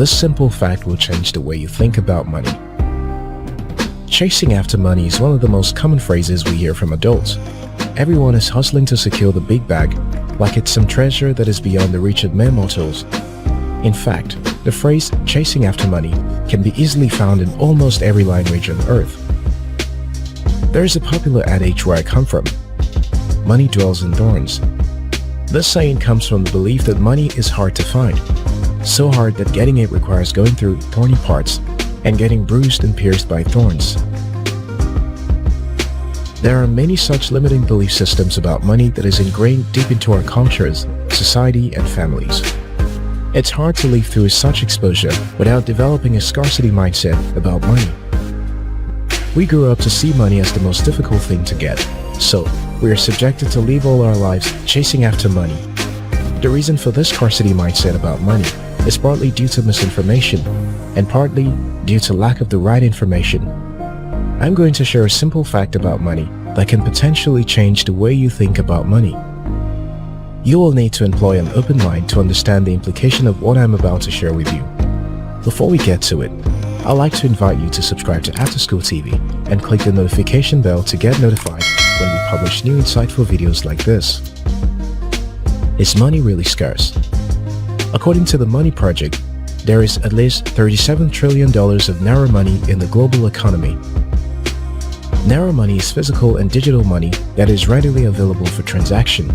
this simple fact will change the way you think about money. Chasing after money is one of the most common phrases we hear from adults. Everyone is hustling to secure the big bag, like it's some treasure that is beyond the reach of mere mortals. In fact, the phrase chasing after money can be easily found in almost every language on earth. There is a popular adage where I come from: money dwells in thorns. This saying comes from the belief that money is hard to find, so hard that getting it requires going through thorny parts and getting bruised and pierced by thorns. There are many such limiting belief systems about money that is ingrained deep into our cultures, society, and families. It's hard to live through such exposure without developing a scarcity mindset about money. We grew up to see money as the most difficult thing to get, so we are subjected to live all our lives chasing after money. The reason for this scarcity mindset about money is partly due to misinformation and partly due to lack of the right information. I'm going to share a simple fact about money that can potentially change the way you think about money. You will need to employ an open mind to understand the implication of what I'm about to share with you. Before we get to it, I'd like to invite you to subscribe to After School TV and click the notification bell to get notified when we publish new insightful videos like this. Is money really scarce? According to the Money Project, there is at least $37 trillion of narrow money in the global economy. Narrow money is physical and digital money that is readily available for transaction,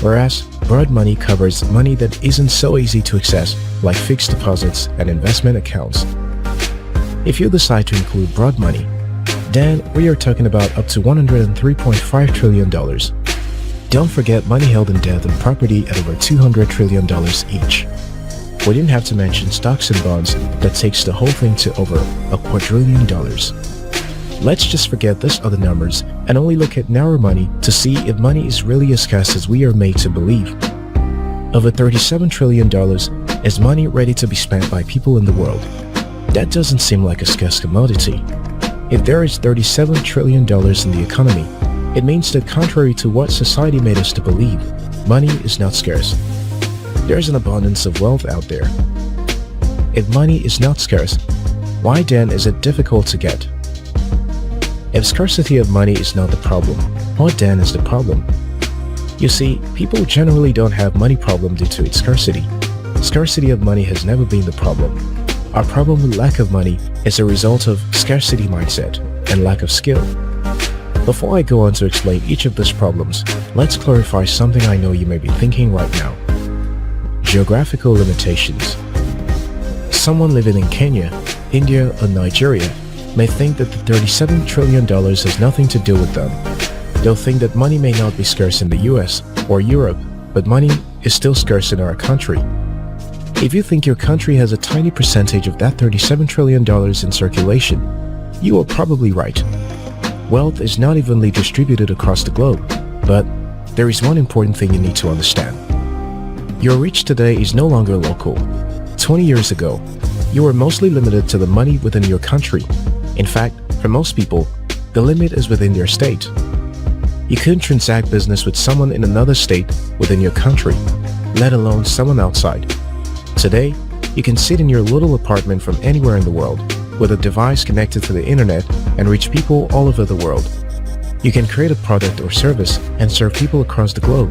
whereas broad money covers money that isn't so easy to access, like fixed deposits and investment accounts. If you decide to include broad money, then we are talking about up to $103.5 trillion. Don't forget money held in debt and property at over $200 trillion each. We didn't have to mention stocks and bonds that takes the whole thing to over $1 quadrillion. Let's just forget these other numbers and only look at narrow money to see if money is really as scarce as we are made to believe. Over $37 trillion is money ready to be spent by people in the world. That doesn't seem like a scarce commodity. If there is $37 trillion in the economy, it means that contrary to what society made us to believe, money is not scarce. There's an abundance of wealth out there. If money is not scarce, why then is it difficult to get? If scarcity of money is not the problem, what then is the problem? You see, people generally don't have money problem due to its scarcity. Scarcity of money has never been the problem. Our problem with lack of money is a result of scarcity mindset and lack of skill. Before I go on to explain each of these problems, let's clarify something I know you may be thinking right now. Geographical limitations. Someone living in Kenya, India, or Nigeria may think that the $37 trillion has nothing to do with them. They'll think that money may not be scarce in the US or Europe, but money is still scarce in our country. If you think your country has a tiny percentage of that $37 trillion in circulation, you are probably right. Wealth is not evenly distributed across the globe, but there is one important thing you need to understand. Your reach today is no longer local. 20 years ago, you were mostly limited to the money within your country. In fact, for most people, the limit is within their state. You couldn't transact business with someone in another state within your country, let alone someone outside. Today, you can sit in your little apartment from anywhere in the world with a device connected to the internet and reach people all over the world. You can create a product or service and serve people across the globe.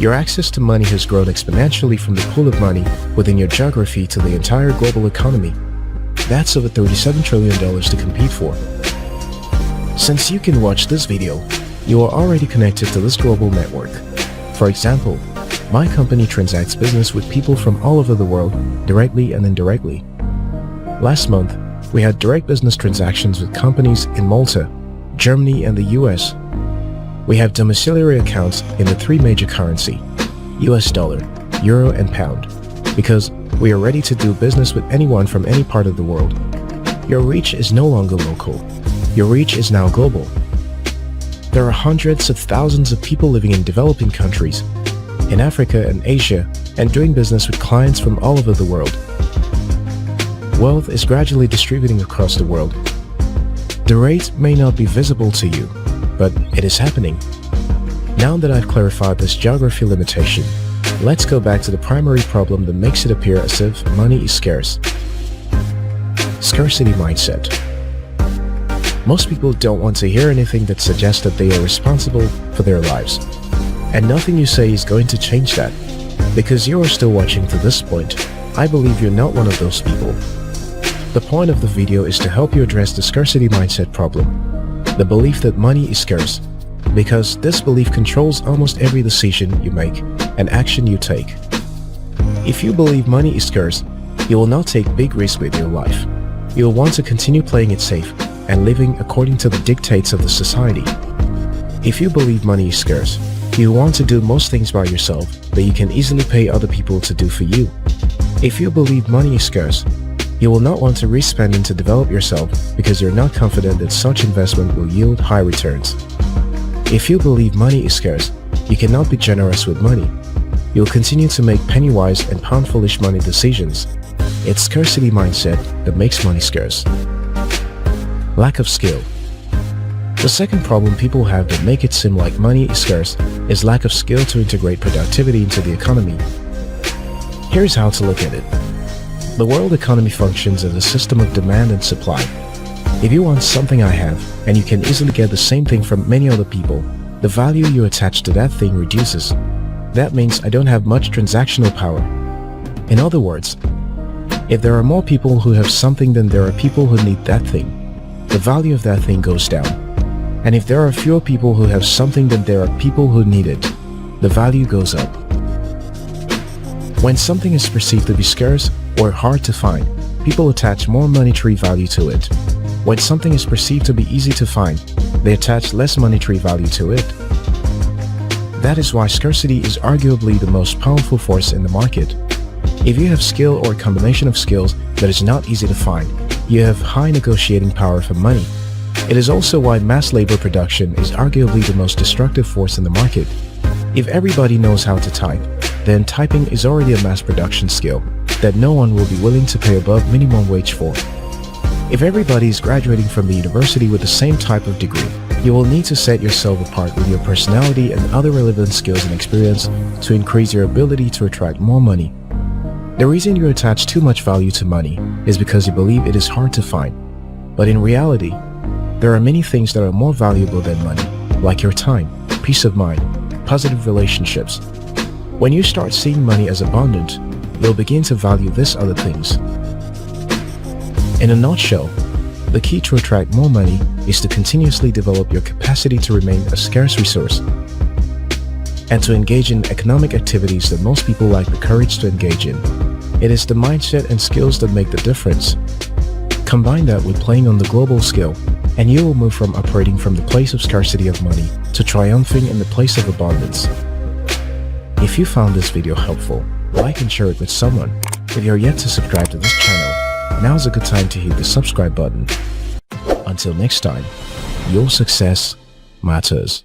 Your access to money has grown exponentially from the pool of money within your geography to the entire global economy. That's over $37 trillion to compete for. Since you can watch this video, you are already connected to this global network. For example, my company transacts business with people from all over the world, directly and indirectly. Last month, we had direct business transactions with companies in Malta, Germany, and the US. We have domiciliary accounts in the three major currency, US dollar, euro, and pound, because we are ready to do business with anyone from any part of the world. Your reach is no longer local. Your reach is now global. There are hundreds of thousands of people living in developing countries, in Africa and Asia, and doing business with clients from all over the world. Wealth is gradually distributing across the world. The rate may not be visible to you, but it is happening. Now that I've clarified this geography limitation, Let's go back to the primary problem that makes it appear as if money is scarce. Scarcity mindset. Most people don't want to hear anything that suggests that they are responsible for their lives. And nothing you say is going to change that. Because you are still watching to this point, I believe you're not one of those people. The point of the video is to help you address the scarcity mindset problem, the belief that money is scarce, because this belief controls almost every decision you make and action you take. If you believe money is scarce, you will not take big risks with your life. You will want to continue playing it safe and living according to the dictates of the society. If you believe money is scarce, you want to do most things by yourself that you can easily pay other people to do for you. If you believe money is scarce, you will not want to risk spending to develop yourself because you're not confident that such investment will yield high returns. If you believe money is scarce, you cannot be generous with money. You'll continue to make penny-wise and pound-foolish money decisions. It's scarcity mindset that makes money scarce. Lack of skill. The second problem people have that make it seem like money is scarce is lack of skill to integrate productivity into the economy. Here's how to look at it. The world economy functions as a system of demand and supply. If you want something I have, and you can easily get the same thing from many other people, the value you attach to that thing reduces. That means I don't have much transactional power. In other words, if there are more people who have something than there are people who need that thing, the value of that thing goes down. And if there are fewer people who have something than there are people who need it, the value goes up. When something is perceived to be scarce or hard to find, people attach more monetary value to it. When something is perceived to be easy to find, they attach less monetary value to it. That is why scarcity is arguably the most powerful force in the market. If you have skill or a combination of skills that is not easy to find, you have high negotiating power for money. It is also why mass labor production is arguably the most destructive force in the market. If everybody knows how to type, then typing is already a mass production skill that no one will be willing to pay above minimum wage for. If everybody is graduating from the university with the same type of degree, you will need to set yourself apart with your personality and other relevant skills and experience to increase your ability to attract more money. The reason you attach too much value to money is because you believe it is hard to find. But in reality, there are many things that are more valuable than money, like your time, peace of mind, positive relationships. When you start seeing money as abundant, you'll begin to value these other things. In a nutshell, the key to attract more money is to continuously develop your capacity to remain a scarce resource and to engage in economic activities that most people lack the courage to engage in. It is the mindset and skills that make the difference. Combine that with playing on the global scale, and you will move from operating from the place of scarcity of money to triumphing in the place of abundance. If you found this video helpful, like and share it with someone. If you're yet to subscribe to this channel, now's a good time to hit the subscribe button. Until next time, your success matters.